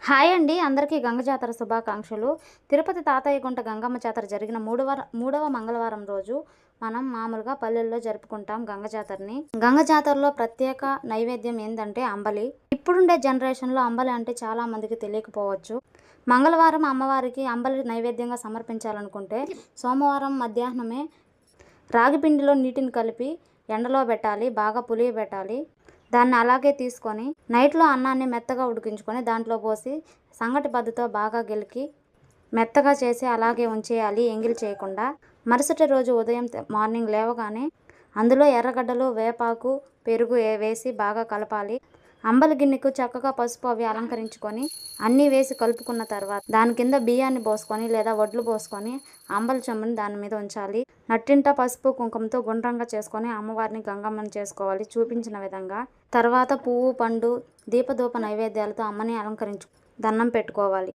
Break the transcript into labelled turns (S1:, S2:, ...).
S1: Hi అండి. అందరికీ గంగ జాతర శుభాకాంక్షలు. తిరుపతి తాతయ్య గుంట గంగమ్మ జాతర జరిగిన మూడవ మంగళవారం రోజు మనం మామూలుగా పల్లెల్లో జరుపుకుంటాం గంగ జాతరని. గంగ జాతరలో ప్రత్యేక నైవేద్యం ఏందంటే అంబలి. ఇప్పుడుండే జనరేషన్‌లో అంబలి అంటే చాలా మందికి తెలియకపోవచ్చు. మంగళవారం అమ్మవారికి అంబలి నైవేద్యంగా సమర్పించాలనుకుంటే సోమవారం మధ్యాహ్నమే రాగి పిండిలో నీటిని కలిపి ఎండలో పెట్టాలి. బాగా పులియబెట్టాలి. దాన్ని అలాగే తీసుకొని నైట్లో అన్నాన్ని మెత్తగా ఉడికించుకొని దాంట్లో పోసి సంగటి బద్దతో బాగా గెలికి మెత్తగా చేసి అలాగే ఉంచేయాలి, ఎంగిలి చేయకుండా. మరుసటి రోజు ఉదయం మార్నింగ్ లేవగానే అందులో ఎర్రగడ్డలు, వేపాకు, పెరుగు వేసి బాగా కలపాలి. అంబలి గిన్నెకు చక్కగా పసుపు అవి అలంకరించుకొని అన్నీ వేసి కలుపుకున్న తర్వాత దాని కింద బియ్యాన్ని పోసుకొని లేదా వడ్లు పోసుకొని అంబలి చెంబుని దాని మీద ఉంచాలి. నట్టింట పసుపు కుంకుమతో గుండ్రంగా చేసుకొని అమ్మవారిని గంగమ్మని చేసుకోవాలి చూపించిన విధంగా. తర్వాత పువ్వు, పండు, దీపధూప నైవేద్యాలతో అమ్మని అలంకరించు దండం పెట్టుకోవాలి.